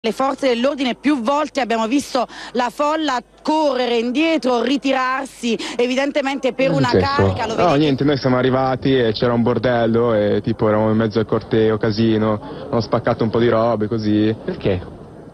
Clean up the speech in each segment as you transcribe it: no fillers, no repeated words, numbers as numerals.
Le forze dell'ordine più volte abbiamo visto la folla correre indietro, ritirarsi, evidentemente per una carica. Lo No, vedete? niente, noi siamo arrivati e c'era un bordello e tipo eravamo in mezzo al corteo, casino, hanno spaccato un po' di robe così. Perché?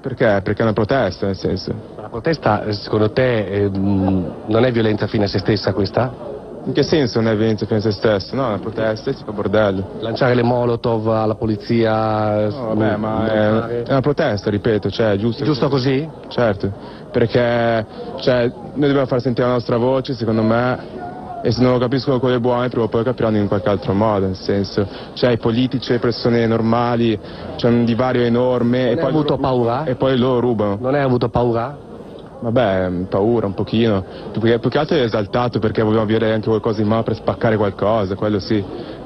Perché? Perché è una protesta, nel senso. La protesta, secondo te, non è violenza fine a se stessa questa? In che senso non è violenza fine a se stesso? No, è una protesta e si fa bordello. Lanciare le molotov alla polizia? No, vabbè, ma è una protesta, ripeto, cioè è giusto. Giusto così? Certo, perché cioè, noi dobbiamo far sentire la nostra voce, secondo me, e se non lo capiscono quelle buone, prima o poi capiranno in qualche altro modo, nel senso, cioè i politici e le persone normali, c'è un divario enorme. Non hai avuto paura? E poi loro rubano. Non hai avuto paura? Vabbè, paura un pochino, più che altro è esaltato perché volevamo avere anche qualcosa in mano per spaccare qualcosa, quello sì,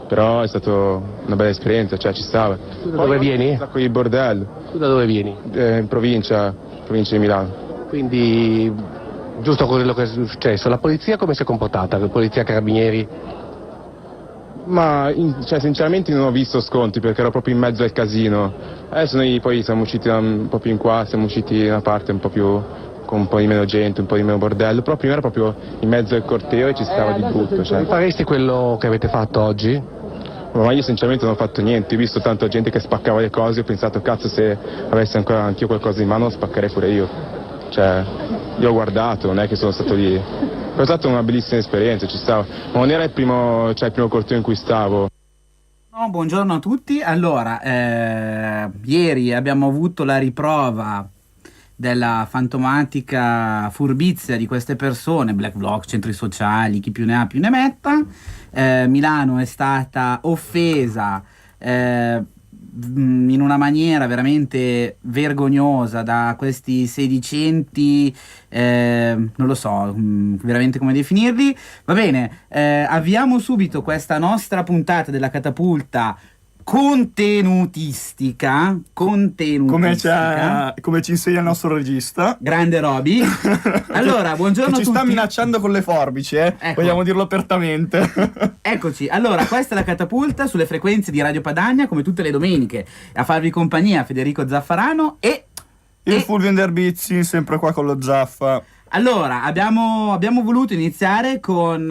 però è stata una bella esperienza, cioè ci stava. Tu da dove vieni? Un sacco di bordello. Tu da dove vieni? In provincia di Milano. Quindi, giusto quello che è successo, la polizia come si è comportata? La polizia, carabinieri? Ma cioè, sinceramente non ho visto sconti perché ero proprio in mezzo al casino. Adesso noi poi siamo usciti un po' più in qua, siamo usciti da una parte un po' più con un po' di meno gente, un po' di meno bordello, però prima era proprio in mezzo al corteo e ci stava di tutto. Cioè. Faresti quello che avete fatto oggi? Ma io sinceramente non ho fatto niente, ho visto tanta gente che spaccava le cose, ho pensato cazzo se avessi ancora anch'io qualcosa in mano lo spaccherei pure io. Cioè, io ho guardato, non è che sono stato lì. È stata una bellissima esperienza, ci stavo. Ma non era il primo corteo in cui stavo. No, buongiorno a tutti. Allora, ieri abbiamo avuto la riprova della fantomatica furbizia di queste persone, black bloc, centri sociali, chi più ne ha più ne metta. Milano è stata offesa in una maniera veramente vergognosa da questi sedicenti, non lo so veramente come definirli. Va bene, avviamo subito questa nostra puntata della catapulta contenutistica. Come ci insegna il nostro regista, grande Roby. Allora, buongiorno a ci tutti. sta minacciando con le forbici, Ecco. Vogliamo dirlo apertamente. Eccoci, allora questa è la catapulta sulle frequenze di Radio Padania, come tutte le domeniche, a farvi compagnia Federico Zaffarano e Il Fulvio Derbizzi, sempre qua con lo Zaffa. allora, abbiamo voluto iniziare con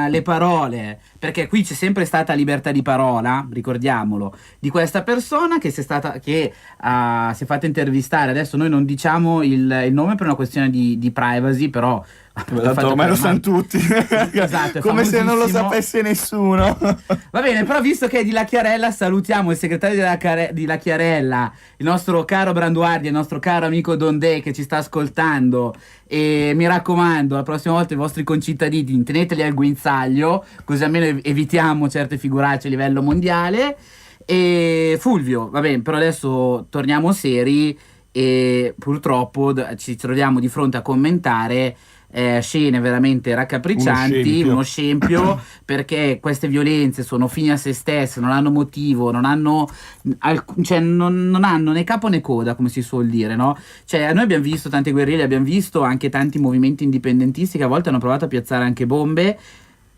le parole, perché qui c'è sempre stata libertà di parola, ricordiamolo, di questa persona che si è fatta intervistare. Adesso noi non diciamo il nome per una questione di privacy, però Ormai lo sanno tutti. Esatto, è come se non lo famosissimo. sapesse nessuno. Va bene, però visto che è di La Chiarella, salutiamo il segretario di La Chiarella, il nostro caro Branduardi, il nostro caro amico Dondè che ci sta ascoltando, e mi raccomando, la prossima volta i vostri concittadini teneteli al guinzaglio, così almeno evitiamo certe figuracce a livello mondiale. E Fulvio, va bene, però adesso torniamo seri e purtroppo ci troviamo di fronte a commentare scene veramente raccapriccianti, uno scempio perché queste violenze sono fini a se stesse, non hanno motivo, non hanno non hanno né capo né coda, come si suol dire, no? Cioè, noi abbiamo visto tante guerriglie, abbiamo visto anche tanti movimenti indipendentisti che a volte hanno provato a piazzare anche bombe,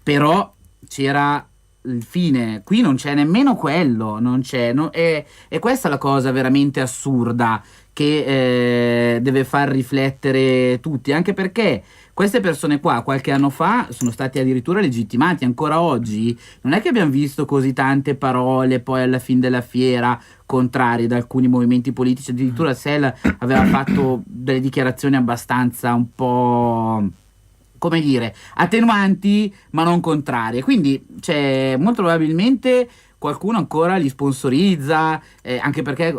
però c'era il fine. Qui non c'è nemmeno quello, non c'è, e questa è la cosa veramente assurda che deve far riflettere tutti, anche perché queste persone qua qualche anno fa sono stati addirittura legittimati. Ancora oggi non è che abbiamo visto così tante parole poi alla fine della fiera contrarie da alcuni movimenti politici, addirittura Sel aveva fatto delle dichiarazioni abbastanza un po', come dire, attenuanti ma non contrarie. Quindi c'è molto probabilmente qualcuno ancora li sponsorizza, anche perché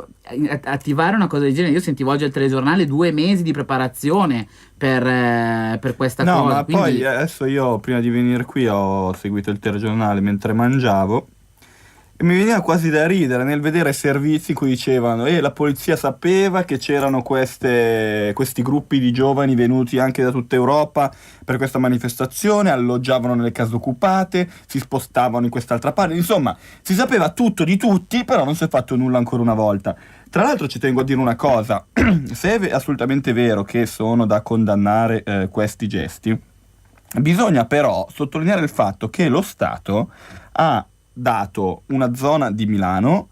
attivare una cosa del genere, io sentivo oggi al telegiornale 2 mesi di preparazione per questa cosa. No, ma quindi poi adesso io prima di venire qui ho seguito il telegiornale mentre mangiavo e mi veniva quasi da ridere nel vedere servizi in cui dicevano la polizia sapeva che c'erano questi gruppi di giovani venuti anche da tutta Europa per questa manifestazione, alloggiavano nelle case occupate, si spostavano in quest'altra parte, insomma si sapeva tutto di tutti, però non si è fatto nulla ancora una volta. Tra l'altro ci tengo a dire una cosa, se è assolutamente vero che sono da condannare questi gesti, bisogna però sottolineare il fatto che lo Stato ha dato una zona di Milano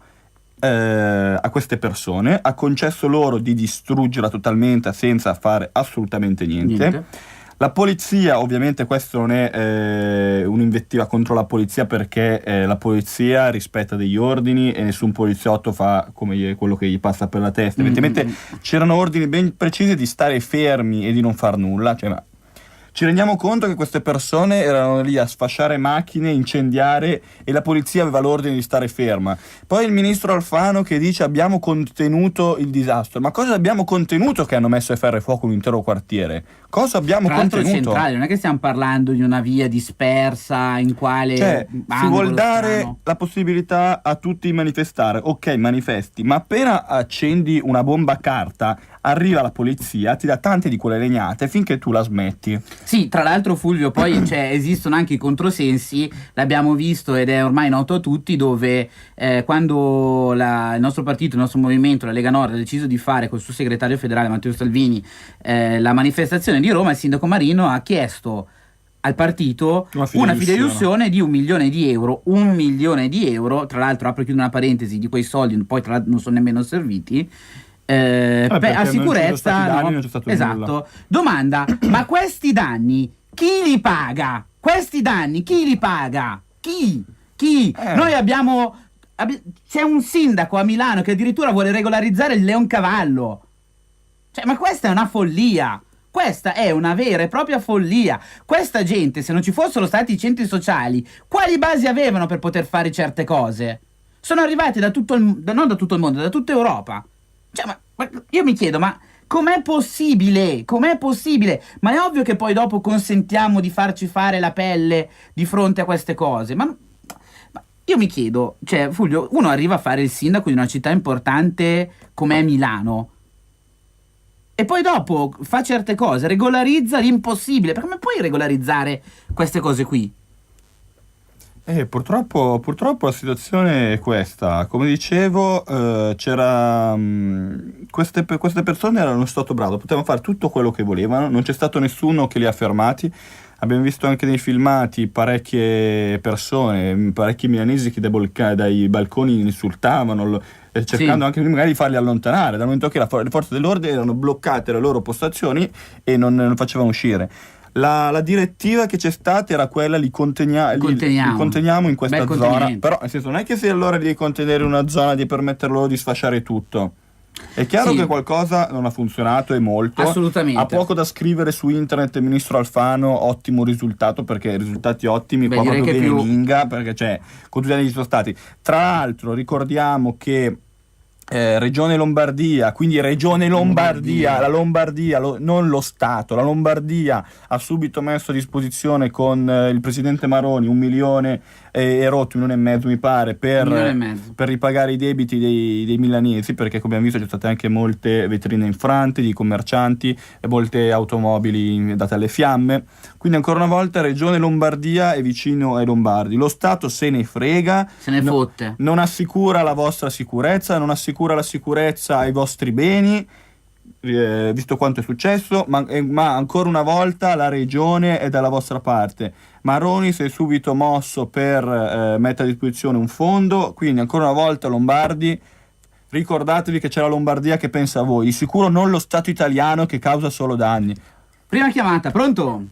a queste persone, ha concesso loro di distruggerla totalmente senza fare assolutamente niente. La polizia, ovviamente questo non è un'invettiva contro la polizia, perché la polizia rispetta degli ordini e nessun poliziotto fa come quello che gli passa per la testa. Evidentemente c'erano ordini ben precisi di stare fermi e di non far nulla, cioè, ma ci rendiamo conto che queste persone erano lì a sfasciare macchine, incendiare, e la polizia aveva l'ordine di stare ferma. Poi il ministro Alfano che dice abbiamo contenuto il disastro. Ma cosa abbiamo contenuto che hanno messo a ferro e fuoco un intero quartiere? Cosa abbiamo Tra l'altro contenuto? centrale, non è che stiamo parlando di una via dispersa in quale Cioè, si vuol dare la possibilità a tutti di manifestare. Ok, manifesti, ma appena accendi una bomba a carta arriva la polizia, ti dà tante di quelle legnate finché tu la smetti. Sì, tra l'altro Fulvio, poi esistono anche i controsensi, l'abbiamo visto ed è ormai noto a tutti, dove quando il nostro partito, il nostro movimento, la Lega Nord, ha deciso di fare col suo segretario federale Matteo Salvini la manifestazione di Roma, il sindaco Marino ha chiesto al partito una fideiussione di 1 milione di euro. 1 milione di euro, tra l'altro apro e chiudo una parentesi, di quei soldi poi tra l'altro non sono nemmeno serviti a sicurezza, non c'è stato esatto. nulla. Domanda: ma questi danni chi li paga? Questi danni chi li paga? Chi? Noi c'è un sindaco a Milano che addirittura vuole regolarizzare il Leoncavallo. Cioè, ma questa è una follia. Questa è una vera e propria follia. Questa gente, se non ci fossero stati i centri sociali, quali basi avevano per poter fare certe cose? Sono arrivati non da tutto il mondo, da tutta Europa. Cioè, ma io mi chiedo, ma com'è possibile? Com'è possibile? Ma è ovvio che poi dopo consentiamo di farci fare la pelle di fronte a queste cose. Ma io mi chiedo, cioè, Fulvio, uno arriva a fare il sindaco di una città importante come Milano e poi dopo fa certe cose, regolarizza l'impossibile. Perché come puoi regolarizzare queste cose qui? Purtroppo la situazione è questa. Come dicevo, c'era queste persone erano stato bravo, potevano fare tutto quello che volevano, non c'è stato nessuno che li ha fermati. Abbiamo visto anche nei filmati parecchie persone, parecchi milanesi che dai balconi insultavano, cercando anche magari di farli allontanare, dal momento che le forze dell'ordine erano bloccate alle loro postazioni e non facevano uscire. La direttiva che c'è stata era quella li conteniamo in questa zona, però nel senso non è che se allora devi contenere una zona di permettere loro di sfasciare tutto. È chiaro che qualcosa non ha funzionato e molto. Assolutamente. Ha poco da scrivere su internet il ministro Alfano, ottimo risultato, perché risultati ottimi. Qua proprio bene minga, perché con tutti gli anni che sono stati. Tra l'altro ricordiamo che Regione Lombardia, quindi Regione Lombardia, la Lombardia, non lo Stato, la Lombardia ha subito messo a disposizione con il presidente Maroni 1 milione e rotto, 1 milione e mezzo mi pare, per ripagare i debiti dei milanesi, perché come abbiamo visto ci sono state anche molte vetrine infrante di commercianti e molte automobili date alle fiamme. Quindi ancora una volta Regione Lombardia è vicino ai lombardi, lo Stato se ne frega, se ne fotte, non assicura la vostra sicurezza, non assicura la sicurezza ai vostri beni, visto quanto è successo, ma ancora una volta la regione è dalla vostra parte. Maroni si è subito mosso per mettere a disposizione un fondo, quindi ancora una volta lombardi, ricordatevi che c'è la Lombardia che pensa a voi, di sicuro non lo Stato italiano che causa solo danni. Prima chiamata, pronto?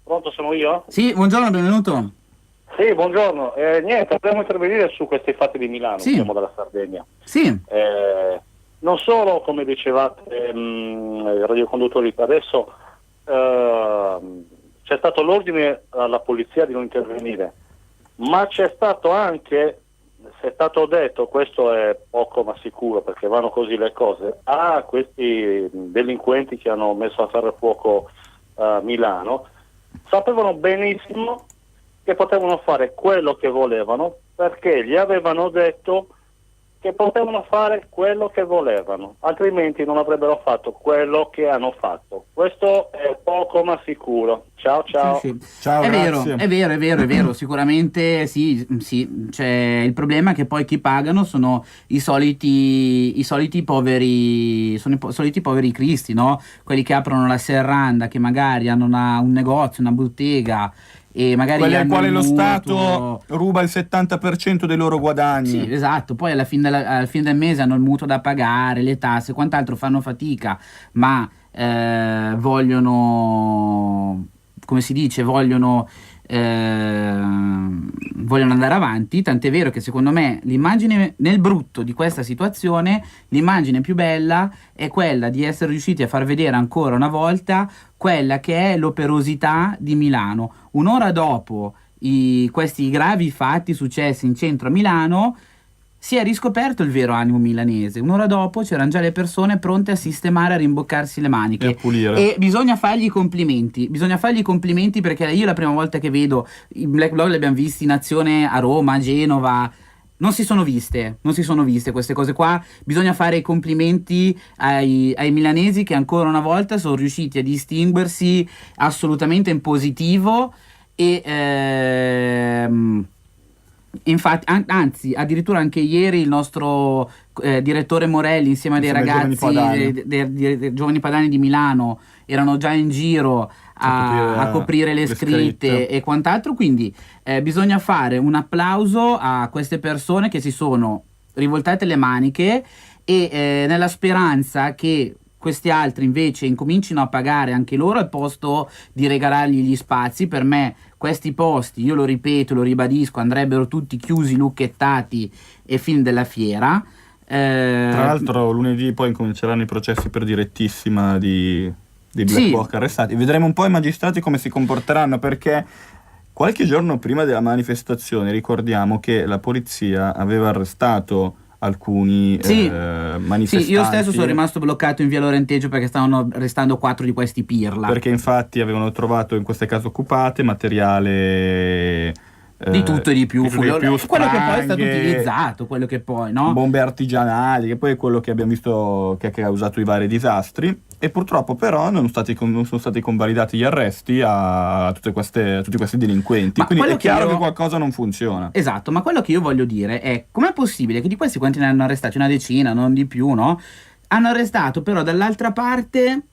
Pronto, sono io? Sì, buongiorno, benvenuto. Sì, buongione. Niente, dobbiamo intervenire su questi fatti di Milano, siamo dalla Sardegna. Sì. Non solo, come dicevate, radioconduttori, adesso c'è stato l'ordine alla polizia di non intervenire, ma c'è stato anche, se è stato detto, questo è poco ma sicuro perché vanno così le cose, a questi delinquenti che hanno messo a ferro e fuoco Milano, sapevano benissimo che potevano fare quello che volevano, perché gli avevano detto che potevano fare quello che volevano, altrimenti non avrebbero fatto quello che hanno fatto. Questo è poco ma sicuro. Ciao. Sì. Ciao, è vero, sicuramente sì, c'è il problema che poi chi pagano sono i soliti poveri, sono i soliti poveri cristi, no? Quelli che aprono la serranda, che magari hanno un negozio, una bottega e magari quelli al hanno quale il lo mutuo. Stato ruba il 70% dei loro guadagni. Sì, esatto, poi al fine del mese hanno il mutuo da pagare, le tasse, quant'altro, fanno fatica, ma vogliono, come si dice, vogliono andare avanti, tant'è vero che secondo me l'immagine nel brutto di questa situazione, l'immagine più bella è quella di essere riusciti a far vedere ancora una volta quella che è l'operosità di Milano. Un'ora dopo questi gravi fatti successi in centro a Milano si è riscoperto il vero animo milanese. Un'ora dopo c'erano già le persone pronte a sistemare, a rimboccarsi le maniche E a pulire. e bisogna fargli i complimenti perché io la prima volta che vedo i Black Bloc li abbiamo visti in azione a Roma, a Genova. Non si sono viste queste cose qua. Bisogna fare i complimenti ai milanesi che ancora una volta sono riusciti a distinguersi assolutamente in positivo e infatti, anzi, addirittura anche ieri il nostro direttore Morelli insieme a dei ragazzi dei Giovani Padani di Milano erano già in giro a coprire le scritte e quant'altro, quindi bisogna fare un applauso a queste persone che si sono rivoltate le maniche e nella speranza che questi altri invece incomincino a pagare anche loro al posto di regalargli gli spazi. Per me questi posti, io lo ripeto, lo ribadisco, andrebbero tutti chiusi, lucchettati e fine della fiera. Tra l'altro lunedì poi incominceranno i processi per direttissima dei Black Bloc arrestati. Vedremo un po' i magistrati come si comporteranno, perché qualche giorno prima della manifestazione ricordiamo che la polizia aveva arrestato alcuni manifestanti. Sì, io stesso sono rimasto bloccato in via Lorenteggio perché stavano arrestando 4 di questi pirla. Perché infatti avevano trovato in queste case occupate materiale di tutto e di più, quello che poi è stato spranghe, utilizzato, quello che poi, no? bombe artigianali, che poi è quello che abbiamo visto che ha causato i vari disastri, e purtroppo però non sono stati convalidati gli arresti a tutti questi delinquenti. Ma quindi è chiaro che qualcosa non funziona. Esatto, ma quello che io voglio dire è: com'è possibile che di questi quanti ne hanno arrestati? Una decina, non di più, no? Hanno arrestato però dall'altra parte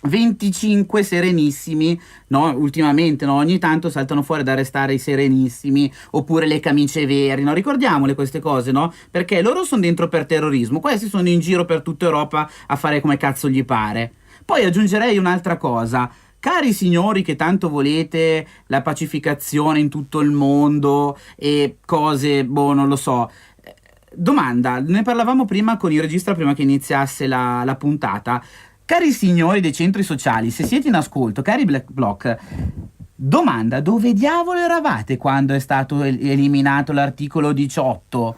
25 serenissimi, no? Ultimamente, no? Ogni tanto saltano fuori ad arrestare i serenissimi oppure le camicie veri, no? Ricordiamole queste cose, no? Perché loro sono dentro per terrorismo, questi sono in giro per tutta Europa a fare come cazzo gli pare. Poi aggiungerei un'altra cosa: cari signori che tanto volete la pacificazione in tutto il mondo e cose, non lo so. Domanda, ne parlavamo prima con il regista prima che iniziasse la puntata. Cari signori dei centri sociali, se siete in ascolto, cari Black Bloc, domanda: dove diavolo eravate quando è stato eliminato l'articolo 18?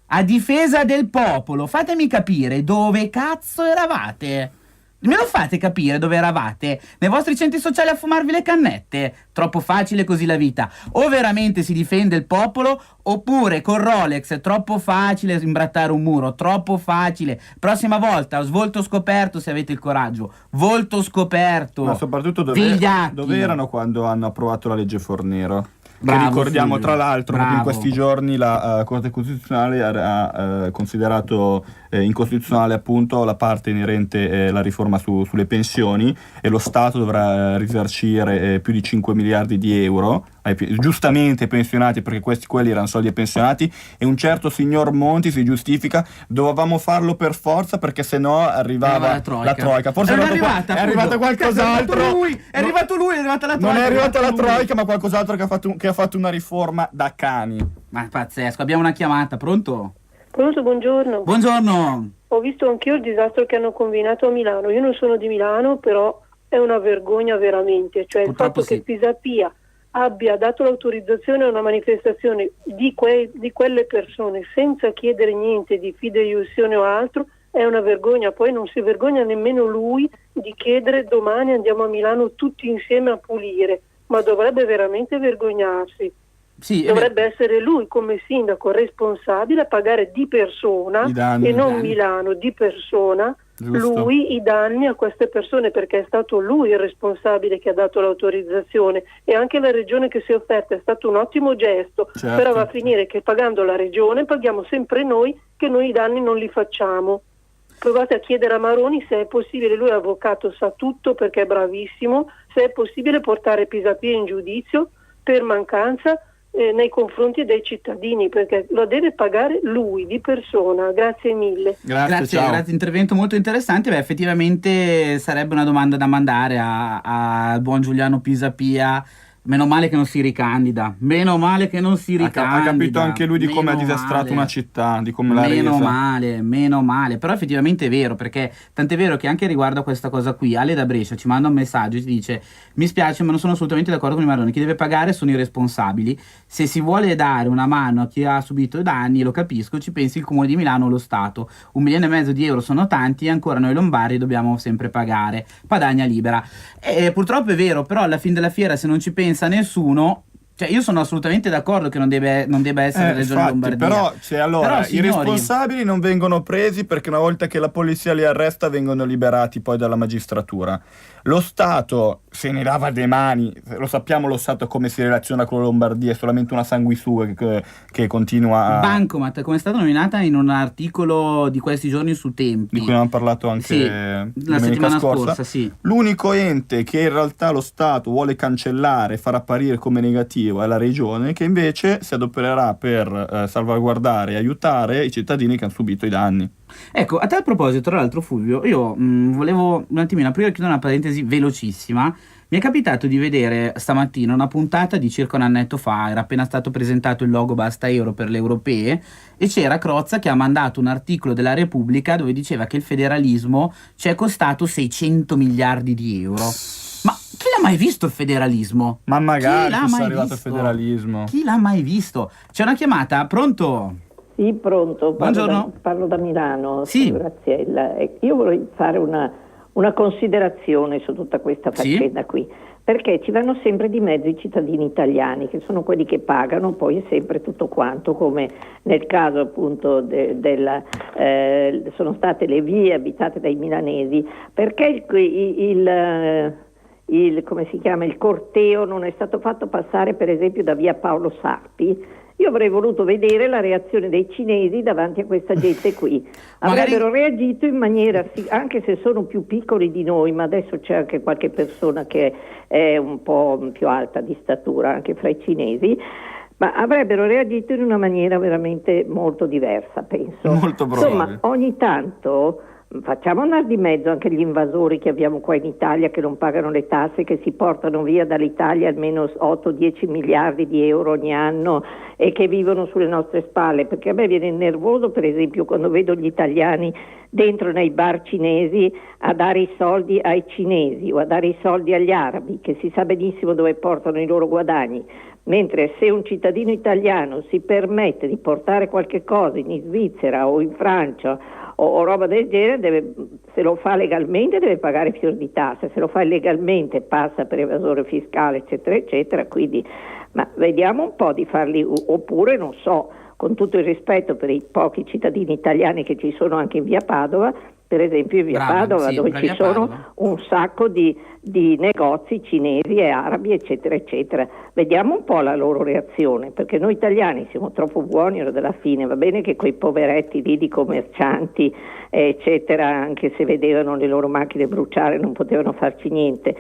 A difesa del popolo, fatemi capire dove cazzo eravate. Me lo fate capire dove eravate? Nei vostri centri sociali a fumarvi le cannette? Troppo facile così la vita. O veramente si difende il popolo, oppure con Rolex è troppo facile imbrattare un muro, troppo facile. Prossima volta, volto scoperto se avete il coraggio. Volto scoperto. Ma soprattutto dove erano quando hanno approvato la legge Fornero? Bravo, che ricordiamo Silvio. Tra l'altro in questi giorni la Corte Costituzionale ha considerato incostituzionale appunto la parte inerente la riforma sulle pensioni, e lo Stato dovrà risarcire più di 5 miliardi di euro giustamente ai pensionati, perché quelli erano soldi ai pensionati, e un certo signor Monti si giustifica: dovevamo farlo per forza perché sennò arrivava la troika. Forse è arrivata qualcos'altro. È arrivata la troika. Non è arrivata la troika, ma qualcos'altro che ha fatto una riforma da cani. Ma è pazzesco. Abbiamo una chiamata, pronto? Pronto, buongiorno. Buongiorno. Ho visto anch'io il disastro che hanno combinato a Milano. Io non sono di Milano, però è una vergogna veramente. Cioè purtroppo il fatto che Pisapia abbia dato l'autorizzazione a una manifestazione di quelle persone senza chiedere niente di fideiussione o altro è una vergogna. Poi non si vergogna nemmeno lui di chiedere: domani andiamo a Milano tutti insieme a pulire, ma dovrebbe veramente vergognarsi. Sì, dovrebbe essere lui come sindaco responsabile a pagare di persona e non Milano, di persona. Giusto. Lui i danni a queste persone, perché è stato lui il responsabile che ha dato l'autorizzazione, e anche la regione che si è offerta. È stato un ottimo gesto, certo. Però va a finire che pagando la regione paghiamo sempre noi, che noi i danni non li facciamo. provate a chiedere a Maroni se è possibile, lui è avvocato, sa tutto perché è bravissimo, se è possibile portare Pisapia in giudizio per mancanza nei confronti dei cittadini, perché lo deve pagare lui di persona. Grazie mille. Grazie, intervento molto interessante. Beh, effettivamente sarebbe una domanda da mandare al buon Giuliano Pisapia. Meno male che non si ricandida. Meno male che non si ricandida. Ha capito anche lui di come ha disastrato una città, di come l'ha resa. Meno male. Però effettivamente è vero, perché tant'è vero che anche riguardo a questa cosa qui, Ale da Brescia ci manda un messaggio e ci dice: mi spiace ma non sono assolutamente d'accordo con i Maroni, chi deve pagare sono i responsabili. Se si vuole dare una mano a chi ha subito danni, lo capisco, ci pensi il Comune di Milano o lo Stato. 1,5 milioni di euro sono tanti e ancora noi lombardi dobbiamo sempre pagare. Padagna libera. Purtroppo è vero, però alla fine della fiera, se non ci pensa nessuno, cioè io sono assolutamente d'accordo che non debba essere la Regione Lombardia. Però, però signori, i responsabili non vengono presi perché una volta che la polizia li arresta vengono liberati poi dalla magistratura. Lo Stato se ne lava le mani, lo sappiamo lo Stato come si relaziona con la Lombardia, è solamente una sanguisuga che continua a... Bancomat, come è stata nominata in un articolo di questi giorni su Tempi, di cui abbiamo parlato anche la settimana scorsa. Sì. L'unico ente che in realtà lo Stato vuole cancellare, far apparire come negativo è la Regione, che invece si adopererà per salvaguardare e aiutare i cittadini che hanno subito i danni. Ecco, a tal proposito, tra l'altro, Fulvio, io volevo un attimino aprire e chiudere una parentesi velocissima. Mi è capitato di vedere stamattina una puntata di circa un annetto fa, era appena stato presentato il logo Basta Euro per le europee, e c'era Crozza che ha mandato un articolo della Repubblica dove diceva che il federalismo ci è costato 600 miliardi di euro. Ma chi l'ha mai visto il federalismo? Ma magari è arrivato il federalismo. Chi l'ha mai visto? C'è una chiamata, pronto? Sì, pronto. Buongiorno. Parlo da Milano, sì. Graziella. Io vorrei fare una considerazione su tutta questa faccenda qui, perché ci vanno sempre di mezzo i cittadini italiani, che sono quelli che pagano poi sempre tutto quanto, come nel caso appunto sono state le vie abitate dai milanesi, perché come si chiama, il corteo non è stato fatto passare per esempio da via Paolo Sarpi. Io avrei voluto vedere la reazione dei cinesi davanti a questa gente qui. Avrebbero reagito in maniera, anche se sono più piccoli di noi, ma adesso c'è anche qualche persona che è un po' più alta di statura anche fra i cinesi, ma avrebbero reagito in una maniera veramente molto diversa, penso. Molto probabile. Insomma, ogni tanto facciamo andare di mezzo anche gli invasori che abbiamo qua in Italia, che non pagano le tasse, che si portano via dall'Italia almeno 8-10 miliardi di euro ogni anno e che vivono sulle nostre spalle, perché a me viene nervoso per esempio quando vedo gli italiani dentro nei bar cinesi a dare i soldi ai cinesi o a dare i soldi agli arabi, che si sa benissimo dove portano i loro guadagni, mentre se un cittadino italiano si permette di portare qualche cosa in Svizzera o in Francia o roba del genere, se lo fa legalmente deve pagare fior di tassa, se lo fa illegalmente passa per evasore fiscale, eccetera eccetera. Quindi ma vediamo un po' di farli, oppure non so, con tutto il rispetto per i pochi cittadini italiani che ci sono anche in via Padova, per esempio in via Padova, dove ci sono un sacco di negozi cinesi e arabi, eccetera eccetera. Vediamo un po' la loro reazione, perché noi italiani siamo troppo buoni ora della fine. Va bene che quei poveretti lì di commercianti eccetera, anche se vedevano le loro macchine bruciare non potevano farci niente,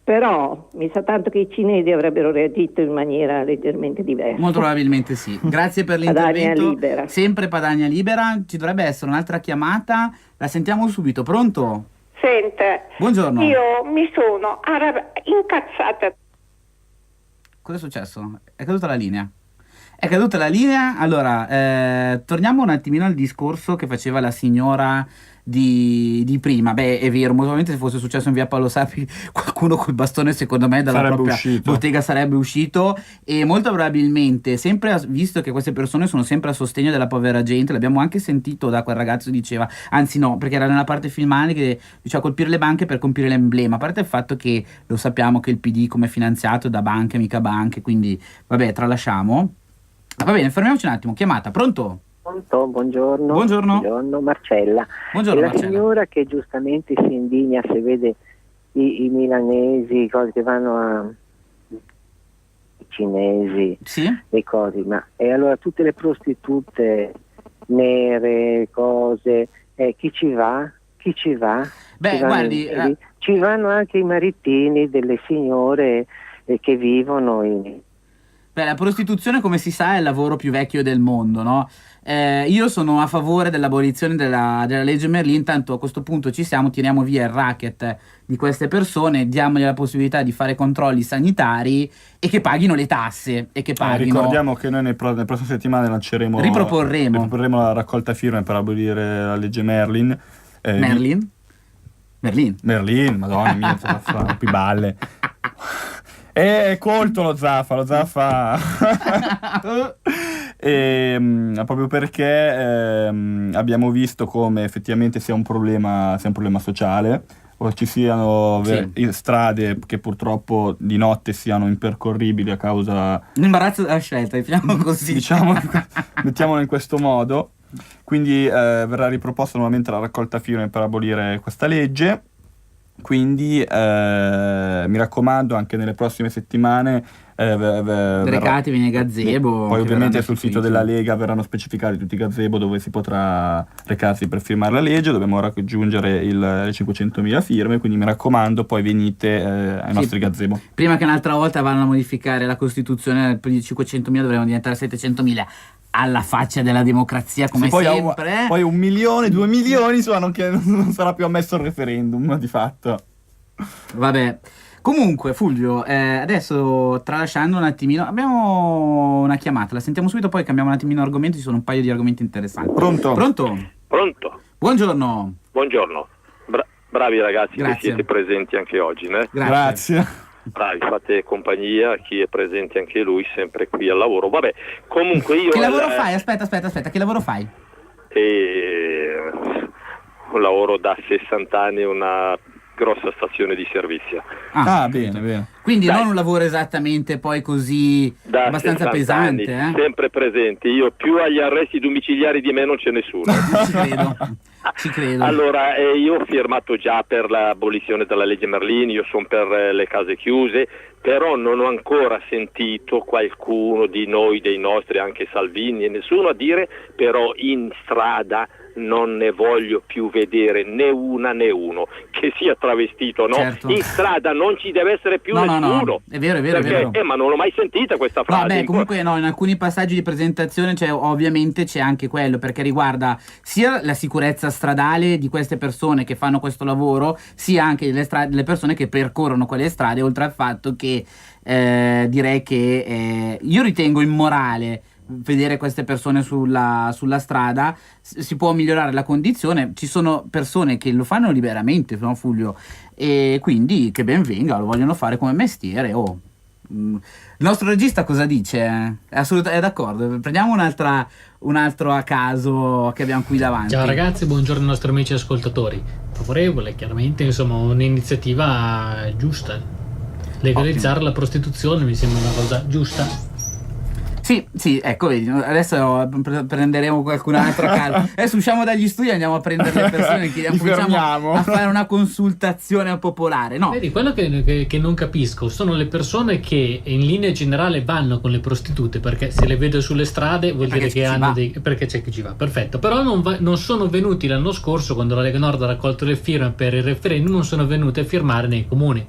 però mi sa tanto che i cinesi avrebbero reagito in maniera leggermente diversa. Molto probabilmente sì. Grazie per l'intervento. Padania libera. Sempre Padania libera. Ci dovrebbe essere un'altra chiamata, la sentiamo subito. Pronto? Sente, buongiorno. Io mi sono incazzata. Cosa è successo? È caduta la linea. È caduta la linea. Allora, torniamo un attimino al discorso che faceva la signora di prima. Beh, è vero, probabilmente se fosse successo in via Paolo Sarpi qualcuno col bastone secondo me dalla propria bottega sarebbe uscito, e molto probabilmente, sempre visto che queste persone sono sempre a sostegno della povera gente, l'abbiamo anche sentito da quel ragazzo che diceva, anzi no, perché era nella parte filmale che diceva colpire le banche per colpire l'emblema, a parte il fatto che lo sappiamo che il PD come è finanziato da banche, mica banche, quindi vabbè, tralasciamo. Va bene, fermiamoci un attimo. Chiamata, pronto? Buongiorno. Buongiorno. Marcella. Buongiorno, è la Marcella. signora che giustamente si indigna se vede i milanesi, cose che vanno i cinesi, le cose, ma e allora tutte le prostitute nere, cose, chi ci va? Chi ci va? Beh, ci vanno guardi, ci vanno anche i marittini delle signore che vivono in... Beh, la prostituzione, come si sa, è il lavoro più vecchio del mondo, no? Io sono a favore dell'abolizione della legge Merlin, tanto a questo punto ci siamo, tiriamo via il racket di queste persone, diamogli la possibilità di fare controlli sanitari e che paghino le tasse e che paghino... ricordiamo che noi nelle prossime settimane riproporremo la raccolta firme per abolire la legge Merlin. Merlin, madonna mia, Zaffa, qui balle. È colto lo Zaffa. Proprio perché abbiamo visto come effettivamente sia un problema sociale, o ci siano strade che purtroppo di notte siano impercorribili a causa... L'imbarazzo della scelta, diciamo così. Mettiamolo in questo modo. Quindi verrà riproposta nuovamente la raccolta firme per abolire questa legge. Quindi mi raccomando, anche nelle prossime settimane recatevi nei gazebo. Poi ovviamente sul sito della Lega verranno specificati tutti i gazebo dove si potrà recarsi per firmare la legge. Dobbiamo raggiungere le 500.000 firme, quindi mi raccomando, poi venite ai nostri gazebo. Prima che un'altra volta vanno a modificare la Costituzione, per i 500.000 dovremmo diventare 700.000. Alla faccia della democrazia, come sempre. Poi 1 milione, 2 milioni, insomma, non sarà più ammesso il referendum, di fatto. Vabbè. Comunque, Fulvio, adesso tralasciando un attimino, abbiamo una chiamata, la sentiamo subito, poi cambiamo un attimino argomento, ci sono un paio di argomenti interessanti. Pronto? Buongiorno. Bravi ragazzi. Grazie. Che siete presenti anche oggi, né? Grazie. Bravi, fate compagnia a chi è presente anche lui, sempre qui al lavoro. Vabbè, comunque io... Che lavoro fai? Aspetta, che lavoro fai? Un lavoro da 60 anni, una grossa stazione di servizio. Bene. Quindi non un lavoro esattamente poi così da abbastanza pesante, anni, sempre presente. Io più agli arresti domiciliari di me non c'è nessuno. Ci credo. Allora, io ho firmato già per l'abolizione della legge Merlin, io sono per le case chiuse, però non ho ancora sentito qualcuno di noi, dei nostri, anche Salvini e nessuno, a dire però in strada non ne voglio più vedere né una né uno, che sia travestito, no? Certo. In strada non ci deve essere più nessuno. No. È vero. Ma non l'ho mai sentita questa frase. Comunque in alcuni passaggi di presentazione ovviamente c'è anche quello, perché riguarda sia la sicurezza stradale di queste persone che fanno questo lavoro, sia anche le persone che percorrono quelle strade, oltre al fatto che direi che io ritengo immorale vedere queste persone sulla strada. Si può migliorare la condizione, ci sono persone che lo fanno liberamente, no, Fulvio? E quindi che ben venga, lo vogliono fare come mestiere. Il nostro regista cosa dice? È d'accordo? Prendiamo un altro a caso che abbiamo qui davanti. Ciao ragazzi, buongiorno ai nostri amici ascoltatori. Favorevole, chiaramente, insomma, un'iniziativa giusta. Legalizzare la prostituzione mi sembra una cosa giusta. Sì, ecco, vedi, adesso prenderemo qualcun altro a caso. Adesso usciamo dagli studi e andiamo a prendere le persone e cominciamo a fare una consultazione popolare. No. Vedi, quello che non capisco sono le persone che in linea generale vanno con le prostitute, perché se le vedo sulle strade vuol dire che hanno perché c'è chi ci va, perfetto. Però non sono venuti l'anno scorso, quando la Lega Nord ha raccolto le firme per il referendum, non sono venuti a firmare nei comuni.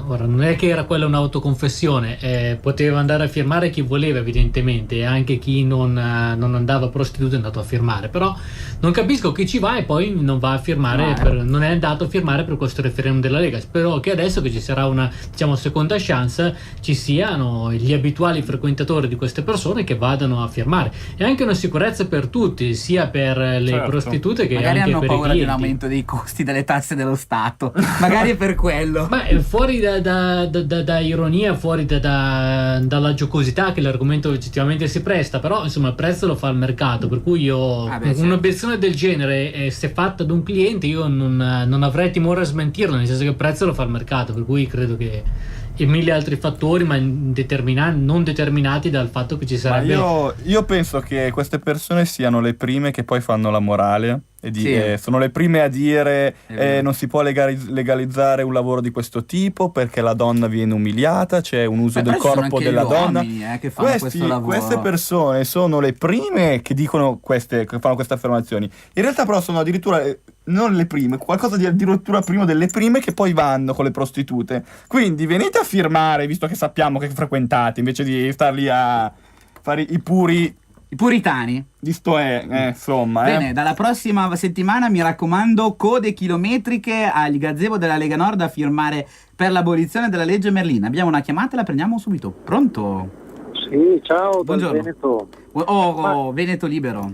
Ora, non è che era quella un'autoconfessione, poteva andare a firmare chi voleva, evidentemente, e anche chi non andava a prostitute è andato a firmare, però non capisco chi ci va e poi non va a firmare, non è andato a firmare per questo referendum della Lega. Spero che adesso che ci sarà una, seconda chance, ci siano gli abituali frequentatori di queste persone che vadano a firmare. E anche una sicurezza per tutti, sia per le prostitute che magari anche hanno per paura i clienti. di un aumento dei costi delle tasse dello Stato, magari è per quello. Ma fuori da ironia, fuori dalla giocosità che l'argomento oggettivamente si presta, però insomma il prezzo lo fa il mercato, per cui io un'obiezione del genere, se fatta ad un cliente, io non avrei timore a smentirlo, nel senso che il prezzo lo fa il mercato, per cui credo che e mille altri fattori, ma non determinati dal fatto che ci sarebbe. Ma io penso che queste persone siano le prime che poi fanno la morale sono le prime a dire non si può legalizzare un lavoro di questo tipo perché la donna viene umiliata, c'è un uso del corpo della donna. Che fanno questo lavoro. Queste persone sono le prime che dicono che fanno queste affermazioni. In realtà però sono addirittura non le prime, qualcosa di addirittura prima delle prime, che poi vanno con le prostitute. Quindi venite a firmare, visto che sappiamo che frequentate, invece di star lì a fare i puritani. Insomma. Bene, dalla prossima settimana mi raccomando, code chilometriche agli gazebo della Lega Nord a firmare per l'abolizione della legge Merlin. Abbiamo una chiamata e la prendiamo subito. Pronto? Sì, ciao, buongiorno. Dal Veneto. Veneto libero.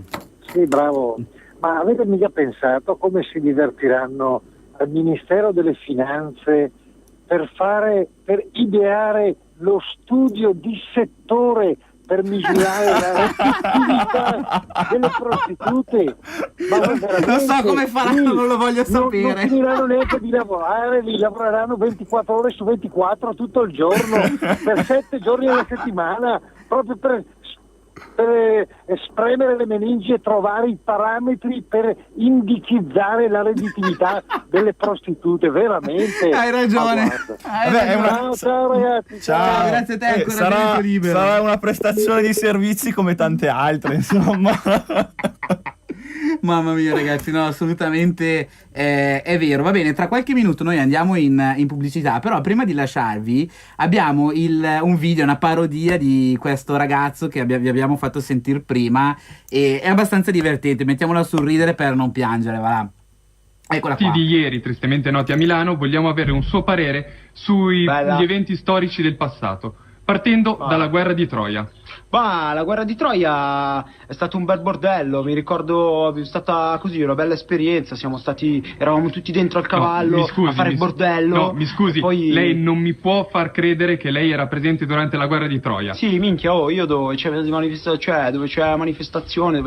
Sì, bravo. Ma avete mica pensato come si divertiranno al Ministero delle Finanze per ideare lo studio di settore per misurare la redditività delle prostitute? Ma non so come faranno, non lo voglio sapere. Non finiranno neanche di lavorare, li lavoreranno 24 ore su 24 tutto il giorno, per 7 giorni alla settimana, proprio per spremere le meningi e trovare i parametri per indicizzare la redditività delle prostitute. Veramente hai ragione. Ciao ragazzi, ciao, grazie a te ancora. Sarà una prestazione di servizi come tante altre, insomma. Mamma mia ragazzi, no, assolutamente è vero. Va bene, tra qualche minuto noi andiamo in pubblicità, però prima di lasciarvi abbiamo un video, una parodia di questo ragazzo che vi abbiamo fatto sentire prima, e è abbastanza divertente, mettiamola a sorridere per non piangere, va là. Eccola qua. Di ieri, tristemente noti a Milano, vogliamo avere un suo parere sugli eventi storici del passato, partendo dalla guerra di Troia. Ma la guerra di Troia è stato un bel bordello, mi ricordo, è stata così una bella esperienza, eravamo tutti dentro al cavallo a fare il bordello. No, mi scusi, poi... lei non mi può far credere che lei era presente durante la guerra di Troia. Sì, minchia, io dove c'è manifestazione, dove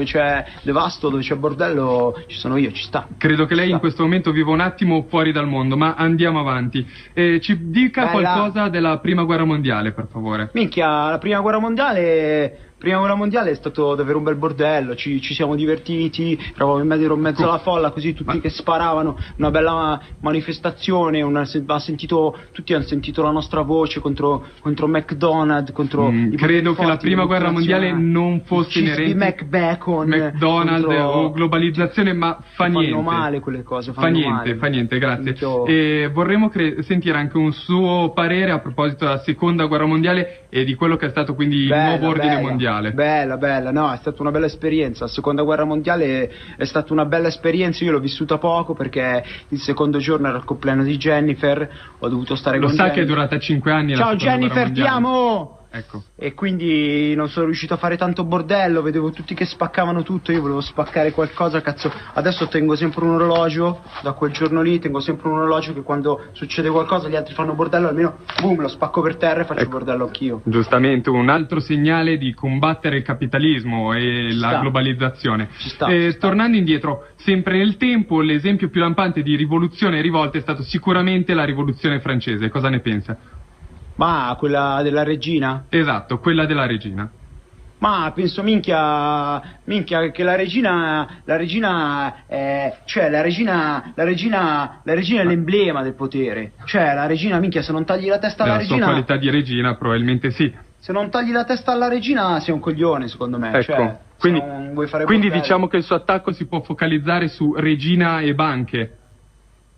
c'è devasto, dove c'è bordello, ci sono io, ci sta. Credo che lei in questo momento viva un attimo fuori dal mondo, ma andiamo avanti. Ci dica qualcosa della prima guerra mondiale, per favore. Minchia, la prima guerra mondiale è stato davvero un bel bordello, ci siamo divertiti, eravamo in mezzo alla folla, così tutti che sparavano, una bella manifestazione, tutti hanno sentito la nostra voce contro McDonald's, credo che la prima guerra mondiale non fosse inerente McDonald's o globalizzazione, ma fa niente. Fanno male quelle cose, fa niente, grazie. E vorremmo sentire anche un suo parere a proposito della seconda guerra mondiale e di quello che è stato quindi il nuovo ordine mondiale. Bella, no, è stata una bella esperienza. La seconda guerra mondiale è stata una bella esperienza, io l'ho vissuta poco perché il secondo giorno era il compleanno di Jennifer, ho dovuto stare con Jennifer. Lo sa che è durata 5 anni. Ciao Jennifer, ti amo! Ecco. E quindi non sono riuscito a fare tanto bordello, vedevo tutti che spaccavano tutto, io volevo spaccare qualcosa, cazzo. Adesso tengo sempre un orologio, da quel giorno lì tengo sempre un orologio che quando succede qualcosa gli altri fanno bordello, almeno boom, lo spacco per terra e faccio bordello anch'io. Giustamente, un altro segnale di combattere il capitalismo e la globalizzazione. Tornando indietro, sempre nel tempo, l'esempio più lampante di rivoluzione e rivolta è stato sicuramente la rivoluzione francese. Cosa ne pensa? Ma quella della regina? Esatto, quella della regina. Ma penso minchia che la regina è l'emblema del potere. Cioè la regina, minchia, se non tagli la testa alla regina. La sua qualità di regina probabilmente sì. Se non tagli la testa alla regina sei un coglione, secondo me. Ecco. Cioè, quindi diciamo che il suo attacco si può focalizzare su regina e banche.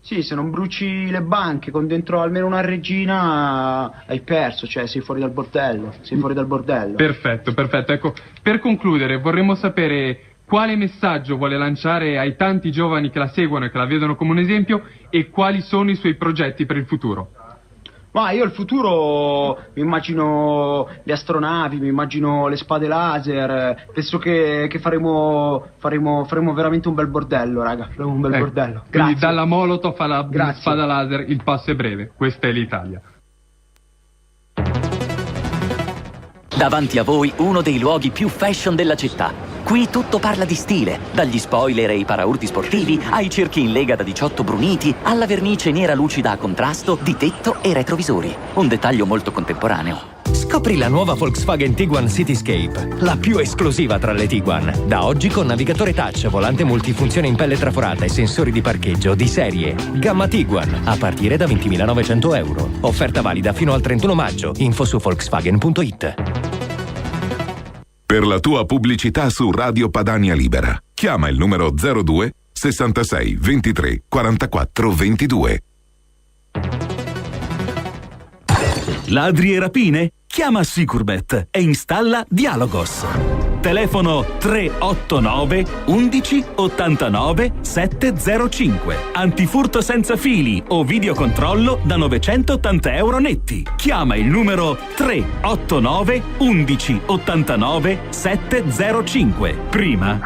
Sì, se non bruci le banche con dentro almeno una regina hai perso, cioè sei fuori dal bordello. Perfetto. Ecco, per concludere vorremmo sapere quale messaggio vuole lanciare ai tanti giovani che la seguono e che la vedono come un esempio e quali sono i suoi progetti per il futuro. Ma io il futuro mi immagino le astronavi, mi immagino le spade laser, penso che faremo veramente un bel bordello, raga, faremo un bel bordello. Grazie. Quindi dalla Molotov alla spada laser il passo è breve, questa è l'Italia. Davanti a voi uno dei luoghi più fashion della città. Qui tutto parla di stile, dagli spoiler e i paraurti sportivi, ai cerchi in lega da 18 bruniti, alla vernice nera lucida a contrasto, di tetto e retrovisori. Un dettaglio molto contemporaneo. Scopri la nuova Volkswagen Tiguan Cityscape, la più esclusiva tra le Tiguan. Da oggi con navigatore touch, volante multifunzione in pelle traforata e sensori di parcheggio di serie. Gamma Tiguan, a partire da 20.900 euro. Offerta valida fino al 31 maggio. Info su Volkswagen.it. Per la tua pubblicità su Radio Padania Libera, chiama il numero 02 66 23 44 22. Ladri e rapine? Chiama Sicurbet e installa Dialogos. Telefono 389 11 89 705. Antifurto senza fili o videocontrollo da 980 euro netti. Chiama il numero 389 11 89 705. Prima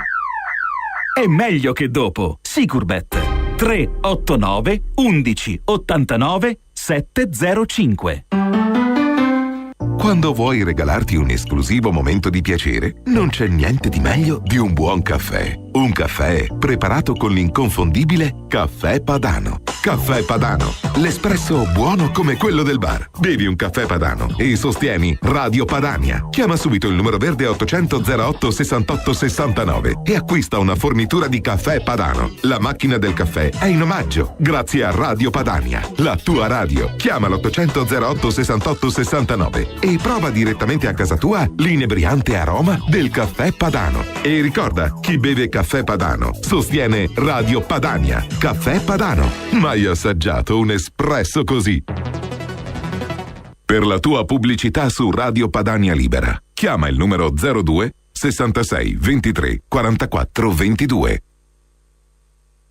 è meglio che dopo. Sicurbet 389 11 89 705. Quando vuoi regalarti un esclusivo momento di piacere, non c'è niente di meglio di un buon caffè. Un caffè preparato con l'inconfondibile Caffè Padano. Caffè Padano, l'espresso buono come quello del bar. Bevi un caffè Padano e sostieni Radio Padania. Chiama subito il numero verde 800 08 68 69 e acquista una fornitura di Caffè Padano. La macchina del caffè è in omaggio, grazie a Radio Padania, la tua radio. Chiama l'800 08 68 69 e prova direttamente a casa tua l'inebriante aroma del Caffè Padano. E ricorda, chi beve Caffè Padano sostiene Radio Padania. Caffè Padano. Mai assaggiato un espresso così? Per la tua pubblicità su Radio Padania Libera, chiama il numero 02 66 23 44 22.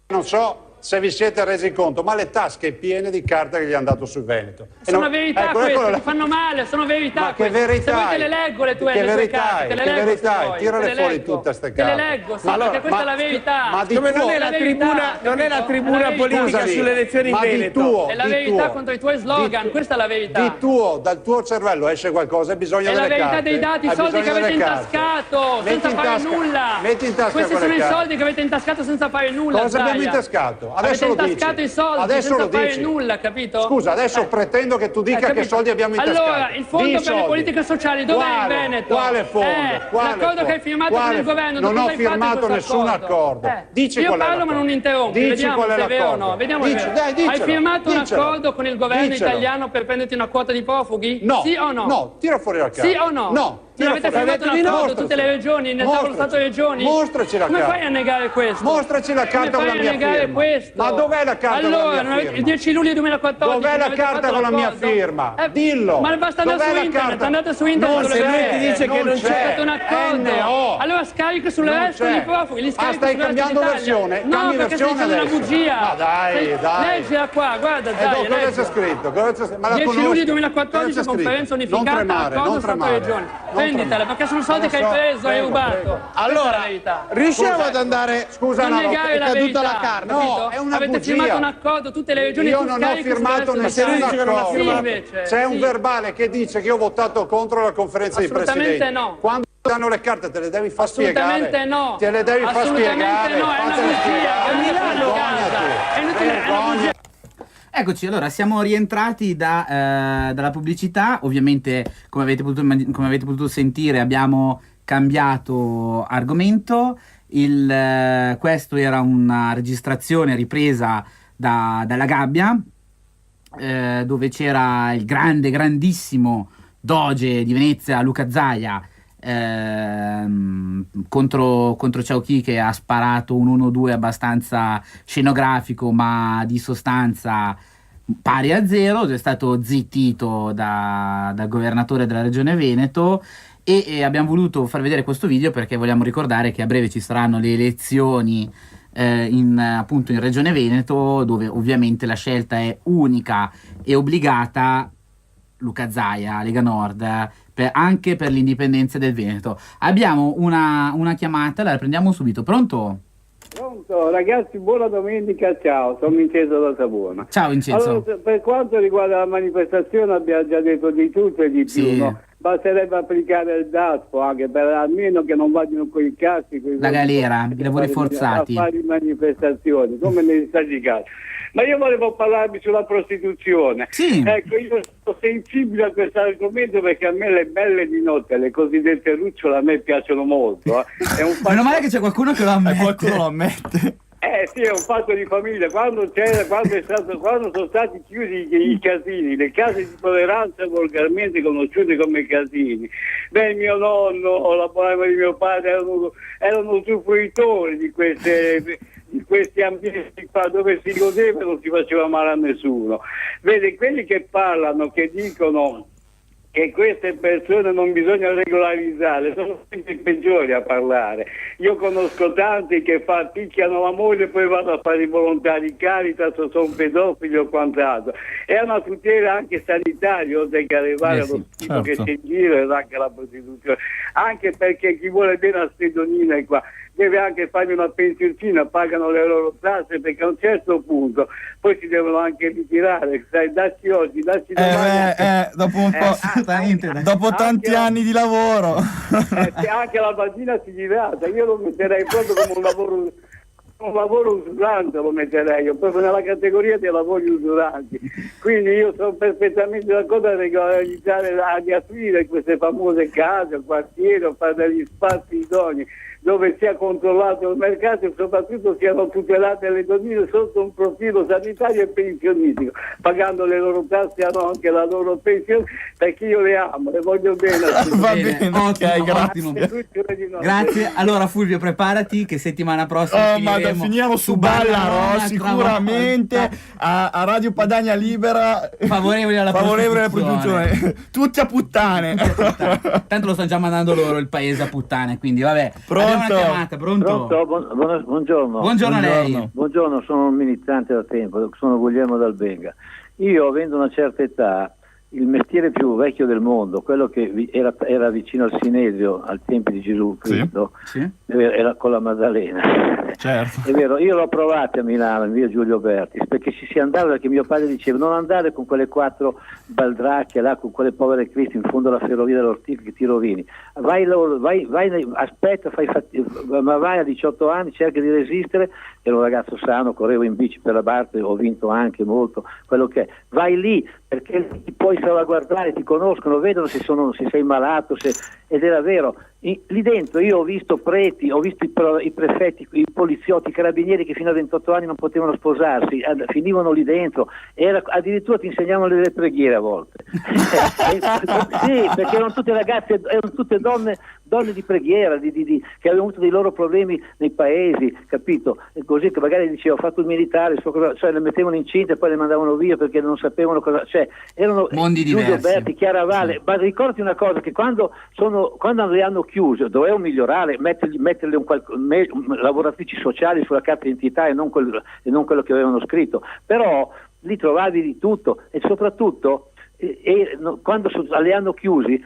Non so se vi siete resi conto, ma le tasche piene di carte che gli hanno dato sul Veneto. Sono verità queste, ti fanno male, sono verità. Ma che verità? Se vuoi te le leggo le tue carte, te le leggo. Che verità? Tirale fuori tutte queste carte. Te le leggo, sì, perché questa è la verità. Ma come non è la tribuna politica sulle elezioni in Veneto. È la verità contro i tuoi slogan, questa è la verità. Dal tuo cervello esce qualcosa, hai bisogno delle carte. È la verità dei dati, i soldi che avete intascato senza fare nulla. Metti in tasca questi sono i soldi che avete intascato senza fare nulla. Cosa abbiamo intascato? Adesso lo dici. Avete intascato i soldi adesso senza lo fare dici. nulla, capito? Scusa, adesso pretendo che tu dica che soldi abbiamo intascato. Allora, il fondo per le politiche sociali dov'è in Veneto? Quale fondo? L'accordo che hai firmato con il governo. Non ho firmato nessun accordo. Dici io qual è parlo ma non interrompi. Dici Vediamo qual è se è vero o l'accordo. no. Vediamo Hai firmato un accordo con il governo italiano per prenderti una quota di profughi? No. Sì o no? No, tira fuori la carta. Sì o no? No. Non avete firmato un accordo tutte le regioni, nel tavolo Stato-Regioni? Mostraci la carta. Come fai a negare questo? Mostraci la carta con la mia firma. Ma dov'è la carta con la mia firma? Il 10 luglio 2014 dov'è la carta con la mia firma? Dillo. Ma basta andare su internet, andate su internet. Se lui ti dice che non c'è un accordo, allora scarico sul resto di profughi, li scarico stai cambiando versione? No, perché stai dicendo una bugia. Ma dai. Leggila qua, guarda, dai. Cosa c'è scritto? 10 luglio 2014 conferenza unificata, accordo Stato-Regioni. Prenditela, perché sono soldi che hai preso, hai rubato. Allora, riusciamo ad andare. Scusa, non negare la verità, la carta. No, è una avete bugia. firmato un accordo, tutte le regioni. Io non ho firmato nessun accordo. C'è un verbale che dice che io ho votato contro la conferenza di presidenti. Assolutamente no. Quando danno le carte te le devi far spiegare. Assolutamente no. Te le devi far spiegare. Assolutamente no, è una bugia. A Milano è inutile, è una bugia. Eccoci, allora siamo rientrati dalla pubblicità. Ovviamente, come avete potuto sentire, abbiamo cambiato argomento. Questo era una registrazione ripresa dalla gabbia, dove c'era il grandissimo doge di Venezia, Luca Zaia, contro Ciauchi, che ha sparato un 1-2 abbastanza scenografico ma di sostanza pari a zero. È stato zittito dal governatore della regione Veneto e abbiamo voluto far vedere questo video perché vogliamo ricordare che a breve ci saranno le elezioni appunto in regione Veneto, dove ovviamente la scelta è unica e obbligata. Luca Zaia, Lega Nord, anche per l'indipendenza del Veneto. Abbiamo una chiamata, la prendiamo subito. Pronto? Pronto, ragazzi, buona domenica, ciao, sono Vincenzo da Savona. Ciao Vincenzo. Allora, per quanto riguarda la manifestazione abbiamo già detto di tutto e di più, sì. No? Basterebbe applicare il DASPO anche per almeno che non vadino con i cassi, la galera, i lavori forzati, a fare manifestazioni come negli Stati Uniti. Ma io volevo parlarvi sulla prostituzione. Sì. Ecco, io sono sensibile a questo argomento perché a me le belle di notte, le cosiddette lucciole, a me piacciono molto. È un Meno male che c'è qualcuno che lo ammette. Qualcuno lo ammette. Sì, è un fatto di famiglia. Quando sono stati chiusi i casini, le case di tolleranza volgarmente conosciute come casini, beh, mio nonno o la mamma di mio padre erano usufruitori di questi ambienti qua dove si godeva e non si faceva male a nessuno. Vede, quelli che parlano, che dicono che queste persone non bisogna regolarizzare, sono sempre i peggiori a parlare. Io conosco tanti che picchiano la moglie e poi vanno a fare i volontari Caritas o sono pedofili o quant'altro. È una tutela anche sanitaria, oltre che arrivare allo schifo che c'è in giro e anche la prostituzione. Anche perché chi vuole bene a ste donnine qua deve anche fargli una pensioncina, pagano le loro tasse, perché a un certo punto poi si devono anche ritirare, sai, dacci oggi, dacci domani. Dopo un po', dopo tanti anni di lavoro. Anche la bambina si diverta, io lo metterei proprio come un lavoro usurante, lo metterei io, proprio nella categoria dei lavori usuranti. Quindi io sono perfettamente d'accordo a regolarizzare, a riaprire queste famose case, o quartieri, o fare degli spazi idonei dove sia controllato il mercato e soprattutto siano tutelate le donne sotto un profilo sanitario e pensionistico, pagando le loro tasse hanno anche la loro pensione, perché io le amo, le voglio bene. Va bene, ottimo. Grazie. Allora Fulvio, preparati che settimana prossima finiamo su Ballarò sicuramente a Radio Padania Libera, favorevoli alla prostituzione. Tutti a puttane. Tanto lo stanno già mandando loro il paese a puttane, quindi vabbè. Pronto? Una chiamata, pronto? Buongiorno. Buongiorno a lei. Buongiorno, sono un militante da tempo, sono Guglielmo Dalbenga. Io, avendo una certa età, il mestiere più vecchio del mondo, quello che era vicino al Sinedrio al tempo di Gesù Cristo, era con la Maddalena. Certo. È vero, io l'ho provato a Milano, in via Giulio Bertis, perché si andava, perché mio padre diceva non andare con quelle 4 baldracche là, con quelle povere cristi in fondo alla ferrovia dell'Ortiz che ti rovini. Vai, aspetta, ma vai a 18 anni, cerca di resistere. Ero un ragazzo sano, correvo in bici per la Barca, ho vinto anche molto, quello che è. Vai lì, perché ti puoi salvaguardare, ti conoscono, vedono se sei malato, ed era vero. Lì dentro io ho visto preti, ho visto i prefetti, i poliziotti, i carabinieri che fino a 28 anni non potevano sposarsi, finivano lì dentro, addirittura ti insegnavano le preghiere a volte. Sì, perché erano tutte ragazze, erano tutte donne di preghiera, che avevano avuto dei loro problemi nei paesi, capito? E così, che magari diceva ho fatto il militare, cioè le mettevano incinta e poi le mandavano via perché non sapevano cosa, cioè erano mondi diversi. Giulio Berti, Chiara Valle, ma ricordati una cosa, che quando le hanno chiuse dovevo migliorare, metterle lavoratrici sociali sulla carta d'identità e non quello che avevano scritto, però lì trovavi di tutto e soprattutto quando le hanno chiusi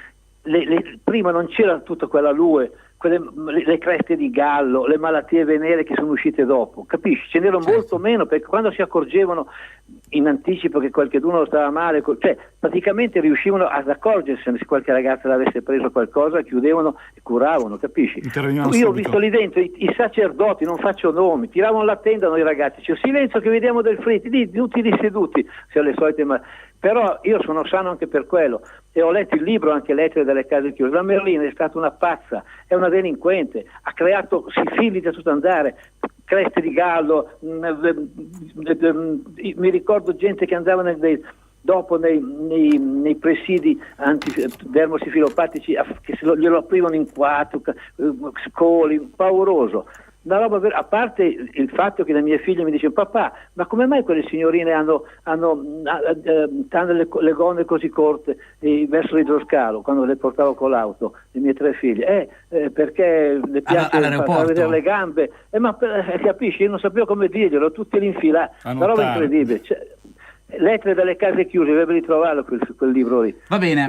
prima non c'era tutta quella lue, le creste di gallo, le malattie venere che sono uscite dopo, capisci? Ce n'erano molto meno, perché quando si accorgevano in anticipo che qualcuno stava male, cioè praticamente riuscivano ad accorgersene se qualche ragazza l'avesse preso qualcosa, chiudevano e curavano, capisci? Io ho visto lì dentro i sacerdoti, non faccio nomi, tiravano la tenda noi ragazzi, c'è silenzio che vediamo del fritto, tutti lì seduti, cioè le solite però io sono sano anche per quello e ho letto il libro anche Lettere dalle case chiuse. La Merlin è stata una pazza, è una delinquente, ha creato sifili da tutto andare, creste di gallo, mi ricordo gente che andava dopo nei presidi dermosifilopatici che glielo aprivano in 4, scoli, pauroso. Una roba a parte il fatto che le mie figlie mi dicono papà, ma come mai quelle signorine hanno le gonne così corte verso l'idroscalo quando le portavo con l'auto, le mie 3 figlie? Perché le piace far vedere le gambe, capisci? Io non sapevo come dirglielo, tutti l'infilati, una roba incredibile. Lettere dalle case chiuse, dovrebbe ritrovarlo quel libro lì. Va bene.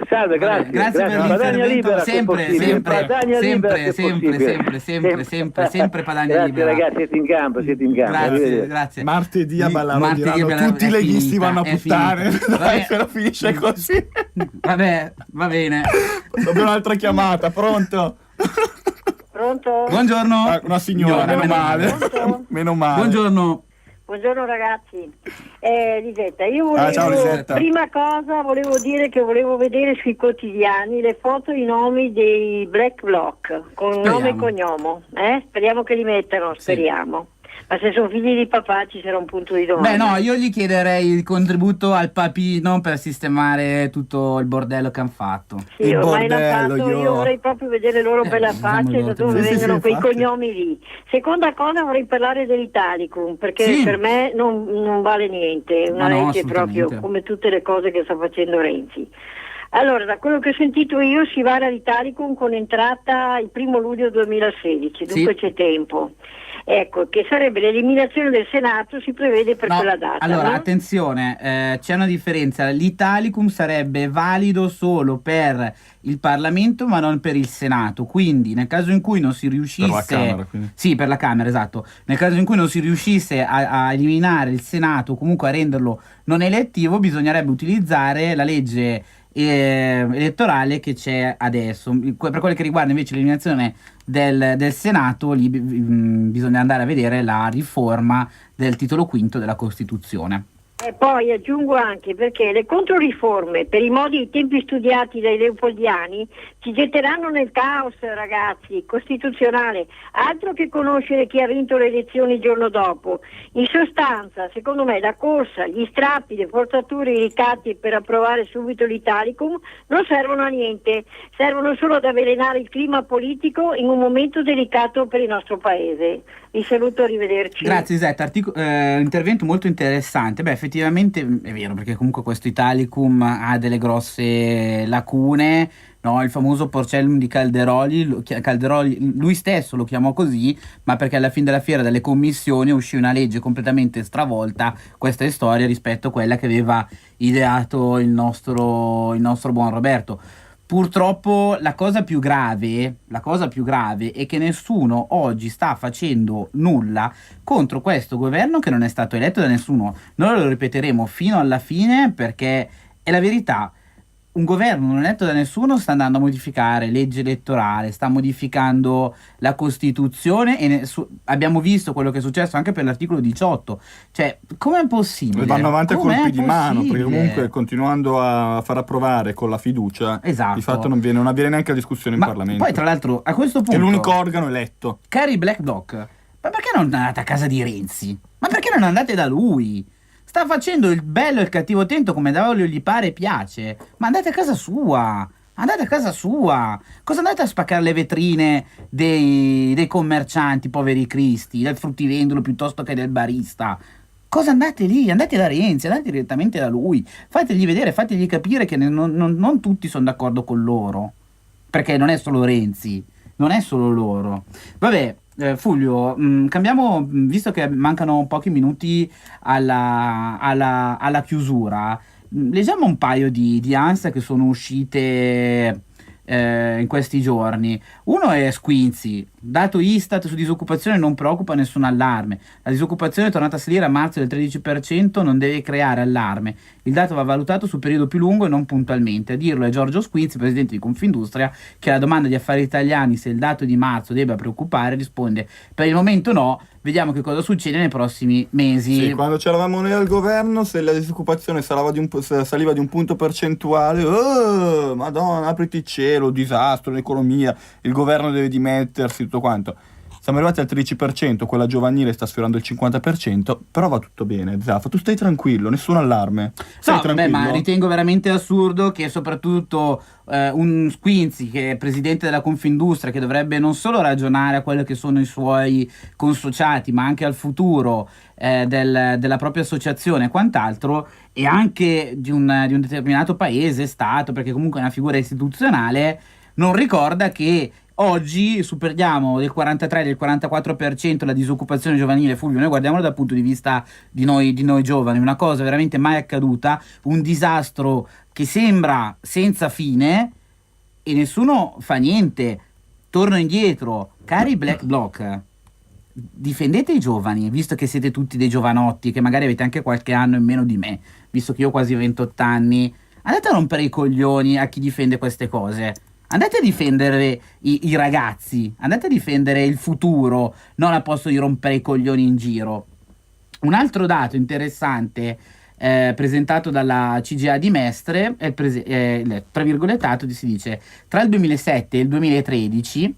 Salve, grazie. Grazie per Padania l'intervento. Sempre Padania Libera. Ragazzi, siete in gambo. Grazie. Martedì a Ballarò diranno tutti i leghisti vanno a puttane. Dai, se lo finisce così. Vabbè, va bene. Dobbiamo un'altra chiamata, pronto? Pronto? Buongiorno. Una signora, meno male. Buongiorno. Buongiorno ragazzi, Lisetta, io volevo, ciao, Lisetta. Prima cosa volevo dire che volevo vedere sui quotidiani le foto e i nomi dei Black Bloc, con nome e cognome, speriamo che li mettano, speriamo. Ma se sono figli di papà ci sarà un punto di domanda. Beh no, io gli chiederei il contributo al papino per sistemare tutto il bordello che hanno fatto. Sì, ormai l'hanno fatto, io vorrei proprio vedere loro bella faccia e da dove vengono quei cognomi lì. Seconda cosa, vorrei parlare dell'Italicum, perché per me non vale niente, è una legge proprio come tutte le cose che sta facendo Renzi. Allora, da quello che ho sentito io si vara l'Italicum con entrata il 1 luglio 2016, dunque c'è tempo. Ecco, che sarebbe l'eliminazione del Senato, si prevede per quella data. Allora, no? attenzione, c'è una differenza. L'Italicum sarebbe valido solo per il Parlamento, ma non per il Senato. Quindi, nel caso in cui non si riuscisse... Per la Camera, quindi. Sì, per la Camera, esatto. Nel caso in cui non si riuscisse a eliminare il Senato, o comunque a renderlo non elettivo, bisognerebbe utilizzare la legge elettorale che c'è adesso. Per quello che riguarda invece l'eliminazione del Senato, lì bisogna andare a vedere la riforma del titolo quinto della Costituzione. E poi aggiungo anche perché le controriforme per i modi e i tempi studiati dai leopoldiani ci getteranno nel caos, ragazzi, costituzionale, altro che conoscere chi ha vinto le elezioni il giorno dopo. In sostanza, secondo me, la corsa, gli strappi, le forzature, i ricatti per approvare subito l'Italicum non servono a niente, servono solo ad avvelenare il clima politico in un momento delicato per il nostro paese. Vi saluto, arrivederci. Grazie Zetta, intervento molto interessante. Beh, effettivamente è vero, perché comunque questo Italicum ha delle grosse lacune, no? Il famoso Porcellum di Calderoli, lui stesso lo chiamò così, ma perché alla fine della fiera dalle commissioni uscì una legge completamente stravolta, questa è storia, rispetto a quella che aveva ideato il nostro buon Roberto. Purtroppo la cosa più grave è che nessuno oggi sta facendo nulla contro questo governo che non è stato eletto da nessuno. Noi lo ripeteremo fino alla fine, perché è la verità. Un governo non eletto da nessuno sta andando a modificare legge elettorale, sta modificando la Costituzione e abbiamo visto quello che è successo anche per l'articolo 18. Cioè, com'è possibile? Vanno avanti a colpi di mano, perché comunque continuando a far approvare con la fiducia, di fatto non avviene neanche la discussione in Parlamento. Poi tra l'altro a questo punto è l'unico organo eletto. Cari Black Bloc, ma perché non andate a casa di Renzi? Ma perché non andate da lui? Sta facendo il bello e il cattivo tempo come davvero gli pare e piace. Ma andate a casa sua. Andate a casa sua. Cosa andate a spaccare le vetrine dei commercianti, poveri cristi, del fruttivendolo piuttosto che del barista? Cosa andate lì? Andate da Renzi, andate direttamente da lui. Fategli vedere, fategli capire che non tutti sono d'accordo con loro. Perché non è solo Renzi, non è solo loro. Vabbè. Fulvio, cambiamo, visto che mancano pochi minuti alla chiusura, leggiamo un paio di ANSA che sono uscite in questi giorni. Uno è Squinzi, dato Istat su disoccupazione non preoccupa, nessun allarme. La disoccupazione è tornata a salire a marzo del 13%, non deve creare allarme. Il dato va valutato su periodo più lungo e non puntualmente. A dirlo è Giorgio Squinzi, presidente di Confindustria, che alla domanda di Affari Italiani se il dato di marzo debba preoccupare risponde: per il momento no, vediamo che cosa succede nei prossimi mesi. Sì, quando c'eravamo noi al governo, se la disoccupazione saliva di un punto percentuale, oh, madonna, apriti il cielo, disastro, l'economia, il governo deve dimettersi, tutto quanto. Siamo arrivati al 13%, quella giovanile sta sfiorando il 50%, però va tutto bene, Zaffa, tu stai tranquillo, nessun allarme. Stai tranquillo. Ma ritengo veramente assurdo che soprattutto un Squinzi, che è presidente della Confindustria, che dovrebbe non solo ragionare a quello che sono i suoi consociati, ma anche al futuro della propria associazione e quant'altro, e anche di un determinato paese, stato, perché comunque è una figura istituzionale, non ricorda che oggi superiamo del 43, del 44% la disoccupazione giovanile. Fulvio, noi guardiamolo dal punto di vista di noi giovani, una cosa veramente mai accaduta, un disastro che sembra senza fine e nessuno fa niente. Torno indietro, cari Black Bloc, difendete i giovani, visto che siete tutti dei giovanotti, che magari avete anche qualche anno in meno di me, visto che io ho quasi 28 anni, andate a rompere i coglioni a chi difende queste cose. Andate a difendere i ragazzi, andate a difendere il futuro, non a posto di rompere i coglioni in giro. Un altro dato interessante presentato dalla CGIA di Mestre è tra virgolettato, si dice: tra il 2007 e il 2013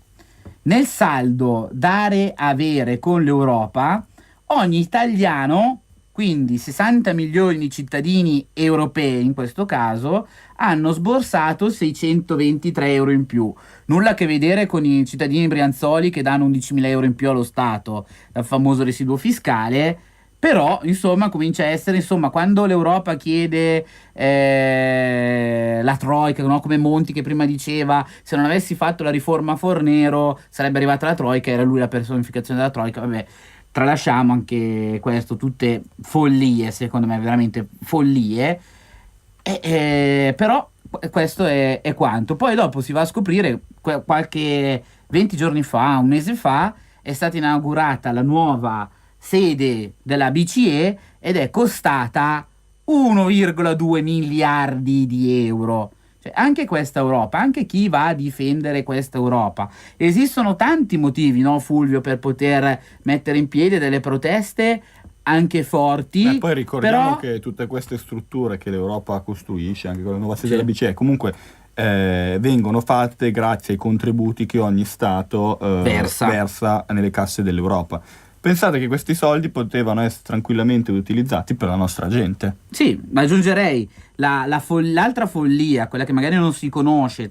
nel saldo dare-avere con l'Europa ogni italiano, quindi 60 milioni di cittadini europei in questo caso, hanno sborsato 623 euro in più. Nulla a che vedere con i cittadini brianzoli che danno 11.000 euro in più allo Stato dal famoso residuo fiscale. Però, insomma, comincia a essere, insomma, quando l'Europa chiede la Troica, no? Come Monti che prima diceva, se non avessi fatto la riforma Fornero sarebbe arrivata la Troica, era lui la personificazione della Troica, vabbè, tralasciamo anche questo, tutte follie, secondo me, veramente follie, però questo è quanto. Poi dopo si va a scoprire, qualche 20 giorni fa, un mese fa, è stata inaugurata la nuova sede della BCE ed è costata 1,2 miliardi di euro. Cioè, anche questa Europa, anche chi va a difendere questa Europa, esistono tanti motivi, no, Fulvio, per poter mettere in piedi delle proteste anche forti. Poi ricordiamo però che tutte queste strutture che l'Europa costruisce, anche con la nuova sede della BCE, comunque vengono fatte grazie ai contributi che ogni Stato versa nelle casse dell'Europa. Pensate che questi soldi potevano essere tranquillamente utilizzati per la nostra gente. Sì, ma aggiungerei l'altra follia, quella che magari non si conosce,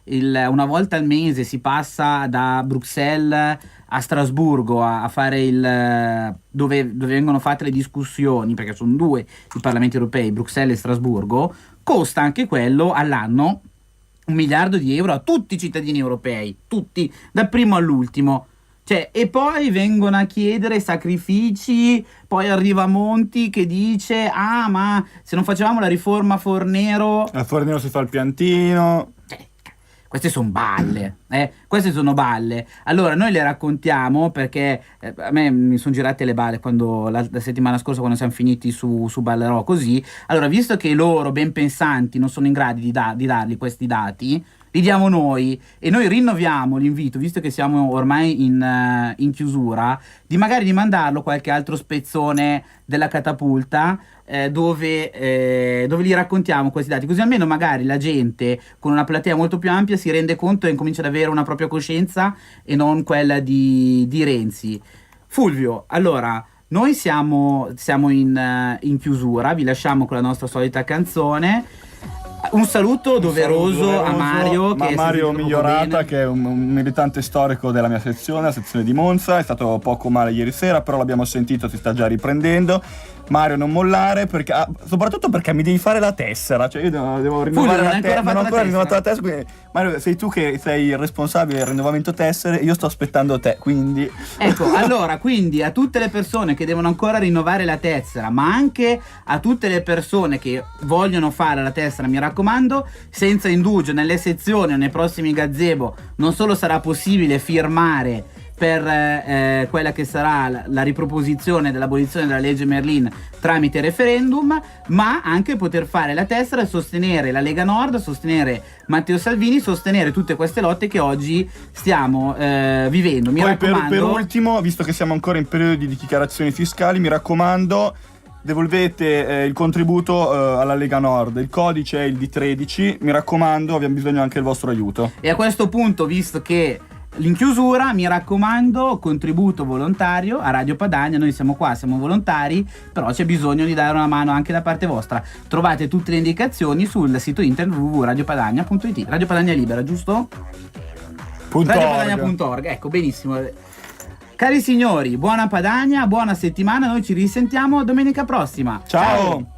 una volta al mese si passa da Bruxelles a Strasburgo a fare dove vengono fatte le discussioni, perché sono 2 i parlamenti europei, Bruxelles e Strasburgo, costa anche quello all'anno 1 miliardo di euro a tutti i cittadini europei, tutti, dal primo all'ultimo. Cioè, e poi vengono a chiedere sacrifici, poi arriva Monti che dice: ah, ma se non facevamo la riforma Fornero... A Fornero si fa il piantino... Queste sono balle, queste sono balle. Allora noi le raccontiamo perché a me mi sono girate le balle quando la settimana scorsa, quando siamo finiti su Ballerò così. Allora, visto che loro ben pensanti non sono in grado di dargli questi dati, li diamo noi, e noi rinnoviamo l'invito, visto che siamo ormai in chiusura, di magari di mandarlo qualche altro spezzone della catapulta dove gli raccontiamo questi dati, così almeno magari la gente con una platea molto più ampia si rende conto e comincia ad avere una propria coscienza e non quella di Renzi. Fulvio, allora noi siamo in chiusura, vi lasciamo con la nostra solita canzone. Un saluto doveroso a Mario, Mario Migliorata, che è un militante storico della mia sezione, la sezione di Monza. È stato poco male ieri sera, però l'abbiamo sentito, si sta già riprendendo. Mario, non mollare, perché soprattutto perché mi devi fare la tessera, cioè io devo rinnovare la tessera. Non ho ancora rinnovato la tessera, quindi Mario, sei tu che sei il responsabile del rinnovamento tessere, io sto aspettando te, quindi ecco. Allora, quindi a tutte le persone che devono ancora rinnovare la tessera, ma anche a tutte le persone che vogliono fare la tessera, mi raccomando, senza indugio, nelle sezioni o nei prossimi gazebo non solo sarà possibile firmare per quella che sarà la riproposizione dell'abolizione della legge Merlin tramite referendum, ma anche poter fare la tessera e sostenere la Lega Nord, sostenere Matteo Salvini, sostenere tutte queste lotte che oggi stiamo vivendo. Mi raccomando, per ultimo, visto che siamo ancora in periodo di dichiarazioni fiscali, mi raccomando, devolvete il contributo alla Lega Nord. Il codice è il D13, mi raccomando, abbiamo bisogno anche del vostro aiuto. E a questo punto, visto che in chiusura, mi raccomando, contributo volontario a Radio Padania. Noi siamo qua, siamo volontari, però c'è bisogno di dare una mano anche da parte vostra. Trovate tutte le indicazioni sul sito internet www.radiopadania.it. Radio Padania Libera, giusto? radiopadania.org. Ecco, benissimo. Cari signori, buona Padania, buona settimana. Noi ci risentiamo domenica prossima. Ciao.